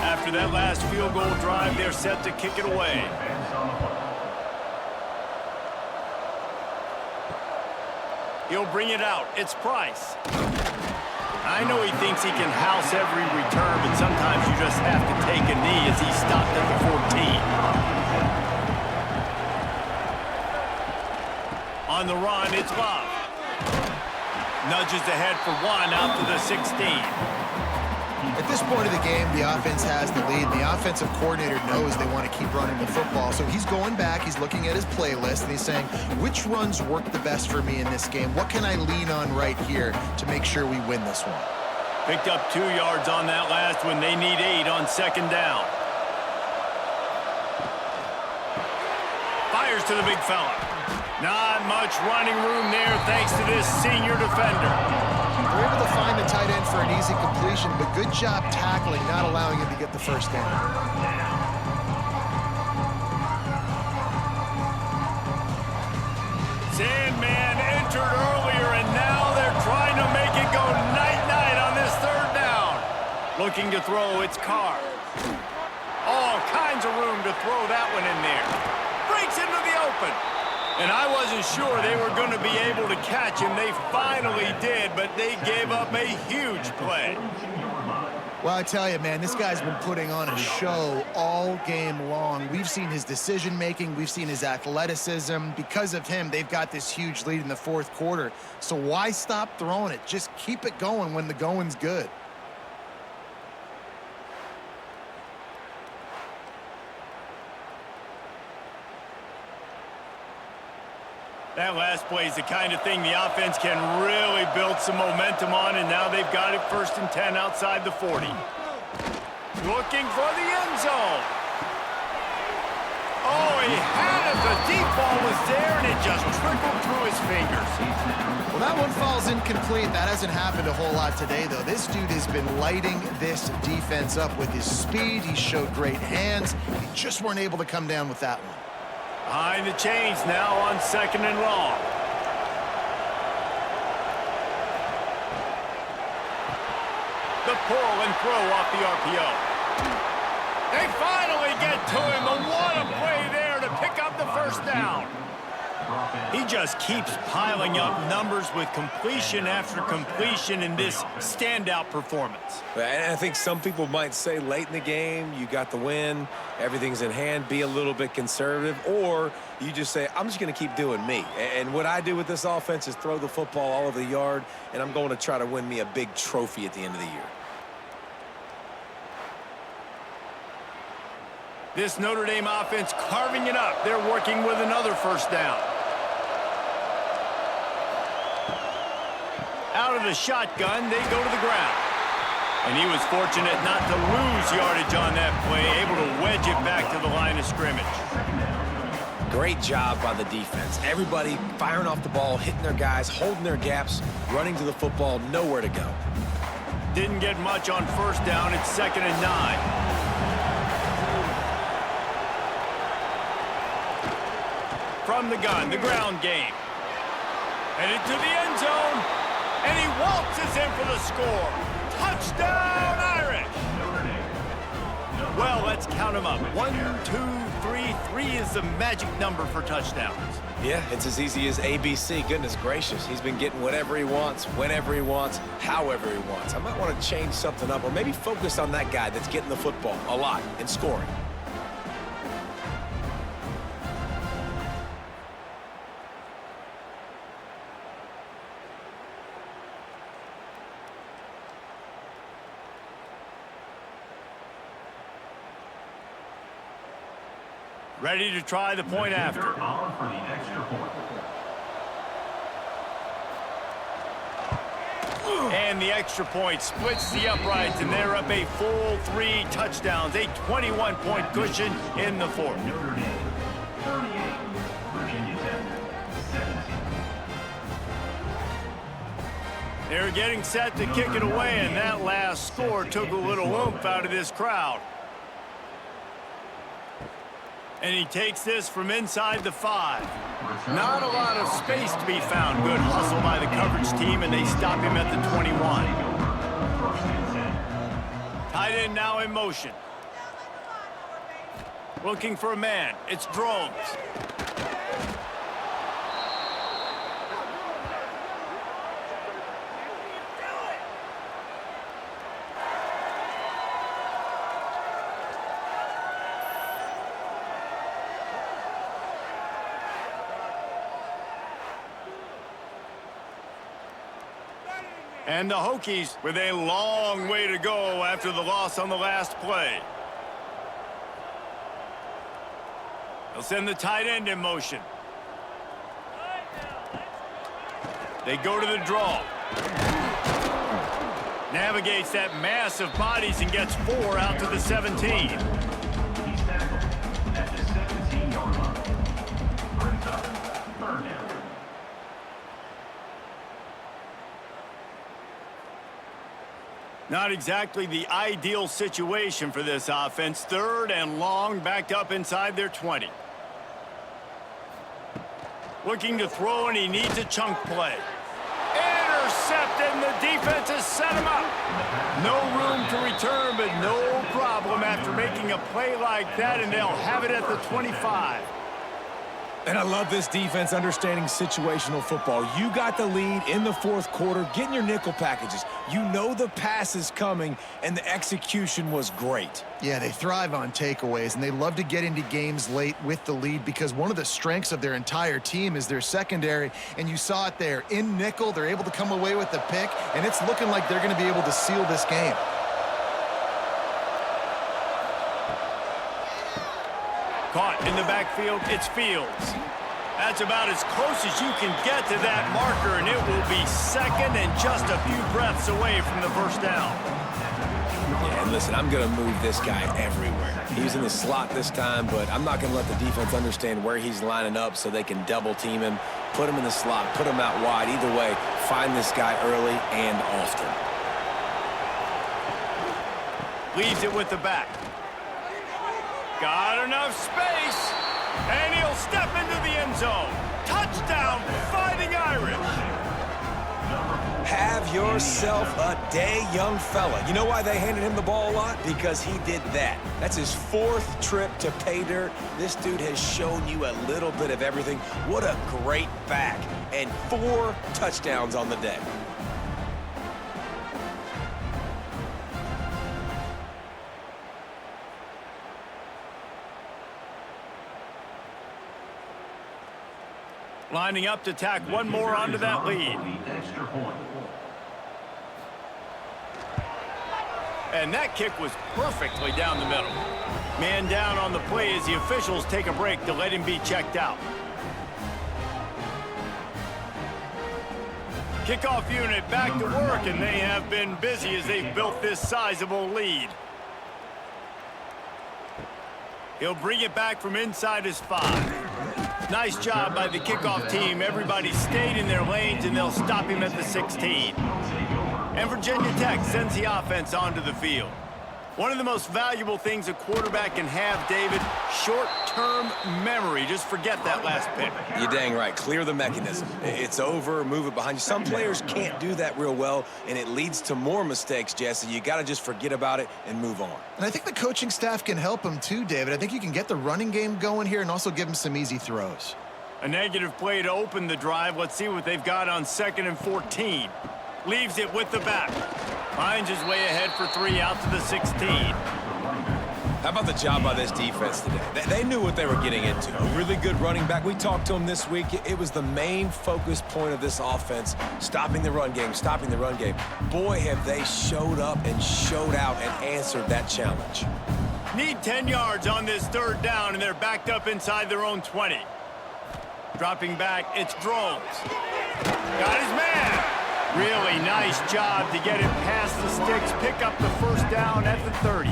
After that last field goal drive, they're set to kick it away. He'll bring it out. It's Price. I know he thinks he can house every return, but sometimes you just have to take a knee as he stopped at the 14. On the run, it's Love. Nudges ahead for 1 out to the 16. At this point of the game, the offense has the lead. The offensive coordinator knows they want to keep running the football. So he's going back, he's looking at his playlist, and he's saying, which runs work the best for me in this game? What can I lean on right here to make sure we win this one? Picked up 2 yards on that last one. They need 8 on 2nd down. Fires to the big fella. Not much running room there thanks to this senior defender. We're able to find the tight end for an easy completion, but good job tackling, not allowing him to get the first down. Sandman entered earlier, and now they're trying to make it go night-night on this 3rd down. Looking to throw, it's Carr. All kinds of room to throw that one in there. Breaks into the open. And I wasn't sure they were going to be able to catch him. They finally did, but they gave up a huge play. Well, I tell you, man, this guy's been putting on a show all game long. We've seen his decision-making. We've seen his athleticism. Because of him, they've got this huge lead in the 4th quarter. So why stop throwing it? Just keep it going when the going's good. That last play is the kind of thing the offense can really build some momentum on, and now they've got it 1st and 10 outside the 40. Looking for the end zone. Oh, he had it. The deep ball was there, and it just trickled through his fingers. Well, that one falls incomplete. That hasn't happened a whole lot today, though. This dude has been lighting this defense up with his speed. He showed great hands. He just weren't able to come down with that one. Behind the chains now on 2nd and long. The pull and throw off the RPO. They finally get to him, and what a play there to pick up the 1st down. He just keeps piling up numbers with completion after completion in this standout performance. And I think some people might say late in the game, you got the win, everything's in hand, be a little bit conservative, or you just say, I'm just going to keep doing me. And what I do with this offense is throw the football all over the yard, and I'm going to try to win me a big trophy at the end of the year. This Notre Dame offense carving it up. They're working with another 1st down. Out of the shotgun, they go to the ground. And he was fortunate not to lose yardage on that play, able to wedge it back to the line of scrimmage. Great job by the defense. Everybody firing off the ball, hitting their guys, holding their gaps, running to the football, nowhere to go. Didn't get much on first down. It's 2nd and 9. From the gun, the ground game. Headed to the end zone, and he waltzes in for the score. Touchdown, Irish! Well, let's count them up. 1, 2, 3. 3 is the magic number for touchdowns. Yeah, it's as easy as ABC. Goodness gracious. He's been getting whatever he wants, whenever he wants, however he wants. I might want to change something up or maybe focus on that guy that's getting the football a lot and scoring. Ready to try the point after. On for the extra point. And the extra point splits the uprights, and they're up a full 3 touchdowns, a 21-point cushion in the 4th. Notre Dame, 38. Virginia Tech, 17. They're getting set to kick it away, and that last score took a little oomph out of this crowd. And he takes this from inside the 5. Not a lot of space to be found. Good hustle by the coverage team, and they stop him at the 21. Tight end now in motion. Looking for a man. It's Drones. And the Hokies with a long way to go after the loss on the last play. They'll send the tight end in motion. They go to the draw. Navigates that mass of bodies and gets 4 out to the 17. He's tackled at the 17-yard line. Brings up 3rd down. Not exactly the ideal situation for this offense. 3rd and long, backed up inside their 20. Looking to throw, and he needs a chunk play. Intercepted, and the defense has set him up. No room to return, but no problem after making a play like that, and they'll have it at the 25. And I love this defense understanding situational football. You got the lead in the 4th quarter, getting your nickel packages. You know the pass is coming, and the execution was great. Yeah, they thrive on takeaways, and they love to get into games late with the lead because one of the strengths of their entire team is their secondary, and you saw it there. In nickel, they're able to come away with the pick, and it's looking like they're going to be able to seal this game. Caught in the backfield, it's Fields. That's about as close as you can get to that marker, and it will be 2nd and just a few breaths away from the first down. Yeah, and listen, I'm going to move this guy everywhere. He's in the slot this time, but I'm not going to let the defense understand where he's lining up so they can double team him, put him in the slot, put him out wide. Either way, find this guy early and often. Leaves it with the back. Got enough space, and he'll step into the end zone. Touchdown, Fighting Irish. Have yourself a day, young fella. You know why they handed him the ball a lot? Because he did that. That's his 4th trip to pay dirt. This dude has shown you a little bit of everything. What a great back. And 4 touchdowns on the day. Lining up to tack one more onto that lead. The extra point. And that kick was perfectly down the middle. Man down on the play as the officials take a break to let him be checked out. Kickoff unit back to work, and they have been busy as they've built this sizable lead. He'll bring it back from inside his 5. Nice job by the kickoff team. Everybody stayed in their lanes, and they'll stop him at the 16. And Virginia Tech sends the offense onto the field. One of the most valuable things a quarterback can have, David, short-term memory. Just forget that last pick. You're dang right. Clear the mechanism. It's over, move it behind you. Some players can't do that real well, and it leads to more mistakes, Jesse. You got to just forget about it and move on. And I think the coaching staff can help him too, David. I think you can get the running game going here and also give him some easy throws. A negative play to open the drive. Let's see what they've got on 2nd and 14. Leaves it with the back. Finds his way ahead for 3 out to the 16. How about the job by this defense today? They knew what they were getting into. A really good running back. We talked to him this week. It was the main focus point of this offense, stopping the run game, stopping the run game. Boy, have they showed up and showed out and answered that challenge. Need 10 yards on this 3rd down, and they're backed up inside their own 20. Dropping back, it's Drones. Got his man. Really nice job to get it past the sticks, pick up the 1st down at the 30.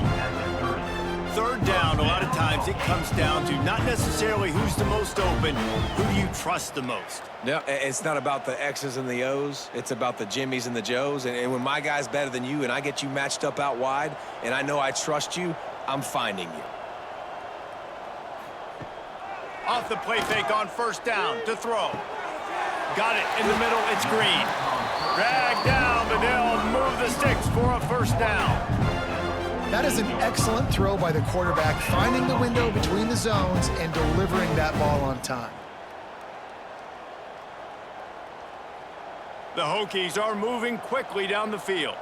3rd down, a lot of times it comes down to not necessarily who's the most open, who do you trust the most? Yeah, it's not about the X's and the O's. It's about the Jimmies and the Joes. And when my guy's better than you and I get you matched up out wide and I know I trust you, I'm finding you. Off the play fake on 1st down to throw. Got it in the middle, it's Green. Dragged down, but they'll move the sticks for a 1st down. That is an excellent throw by the quarterback, finding the window between the zones and delivering that ball on time. The Hokies are moving quickly down the field.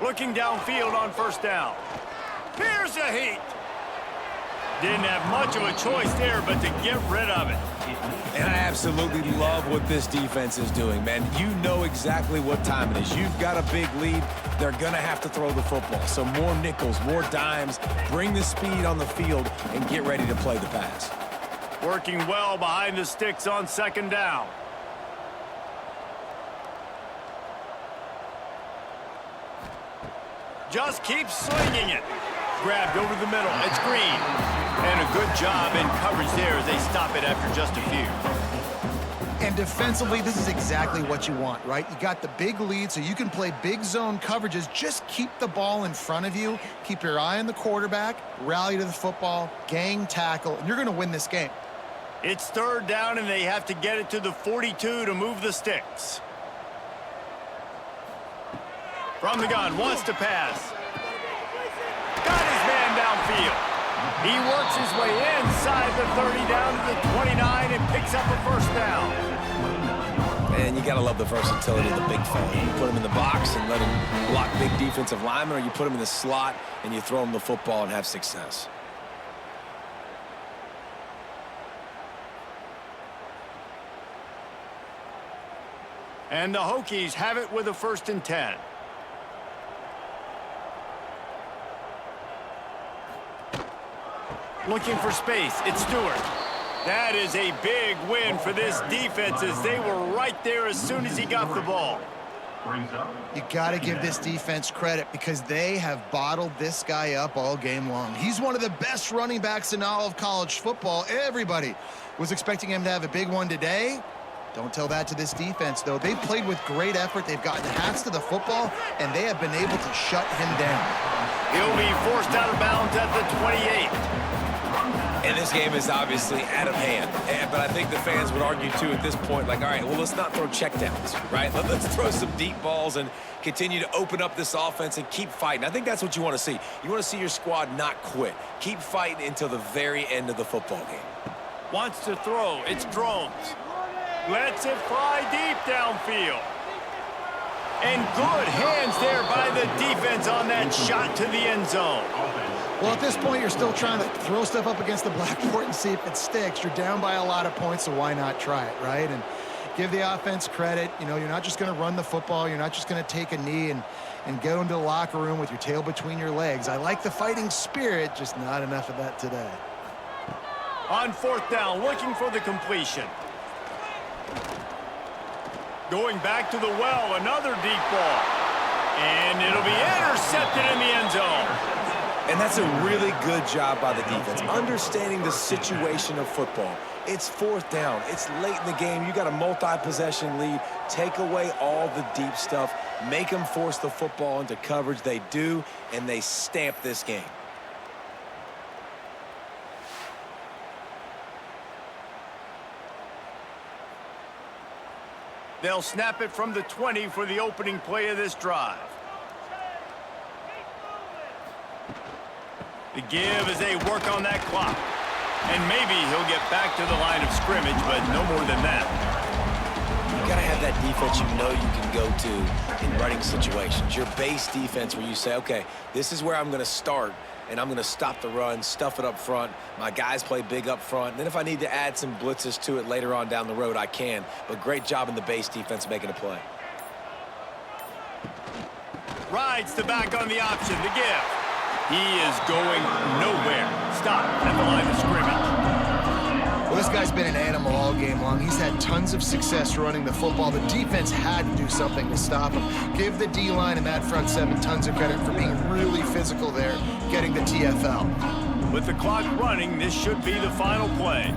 Looking downfield on 1st down. Here's a heat. Didn't have much of a choice there, but to get rid of it. And I absolutely love what this defense is doing, man. You know exactly what time it is. You've got a big lead. They're going to have to throw the football. So more nickels, more dimes. Bring the speed on the field and get ready to play the pass. Working well behind the sticks on 2nd down. Just keeps slinging it. Grabbed over the middle. It's Green. And a good job in coverage there as they stop it after just a few. And defensively, this is exactly what you want, right? You got the big lead, so you can play big zone coverages. Just keep the ball in front of you. Keep your eye on the quarterback. Rally to the football. Gang tackle. And you're going to win this game. It's 3rd down, and they have to get it to the 42 to move the sticks. From the gun, wants to pass. Got his man downfield. He works his way inside the 30 down to the 29 and picks up a 1st down. And you got to love the versatility of the big fella. You put him in the box and let him block big defensive linemen, or you put him in the slot and you throw him the football and have success. And the Hokies have it with a 1st and 10. Looking for space, it's Stewart. That is a big win for this defense as they were right there as soon as he got the ball. You got to give this defense credit because they have bottled this guy up all game long. He's one of the best running backs in all of college football. Everybody was expecting him to have a big one today. Don't tell that to this defense, though. They've played with great effort. They've gotten hats to the football, and they have been able to shut him down. He'll be forced out of bounds at the 28. And this game is obviously out of hand. But I think the fans would argue, too, at this point, like, all right, well, let's not throw checkdowns, right? Let's throw some deep balls and continue to open up this offense and keep fighting. I think that's what you want to see. You want to see your squad not quit. Keep fighting until the very end of the football game. Wants to throw. It's Drones. Lets it fly deep downfield. And good hands there by the defense on that shot to the end zone. Well, at this point, you're still trying to throw stuff up against the blackboard and see if it sticks. You're down by a lot of points, so why not try it, right? And give the offense credit. You know, you're not just going to run the football. You're not just going to take a knee and go into the locker room with your tail between your legs. I like the fighting spirit, just not enough of that today. On 4th down, looking for the completion. Going back to the well, another deep ball. And it'll be intercepted in the end zone. And that's a really good job by the defense, understanding the situation of football. It's 4th down. It's late in the game. You got a multi-possession lead. Take away all the deep stuff. Make them force the football into coverage. They do, and they stamp this game. They'll snap it from the 20 for the opening play of this drive. The give as they work on that clock. And maybe he'll get back to the line of scrimmage, but no more than that. You got to have that defense you know you can go to in running situations. Your base defense where you say, okay, this is where I'm going to start, and I'm going to stop the run, stuff it up front. My guys play big up front. And then if I need to add some blitzes to it later on down the road, I can. But great job in the base defense making a play. Rides the back on the option, the give. He is going nowhere. Stop at the line of scrimmage. Well, this guy's been an animal all game long. He's had tons of success running the football. The defense had to do something to stop him. Give the D-line and that front seven tons of credit for being really physical there, getting the TFL. With the clock running, this should be the final play.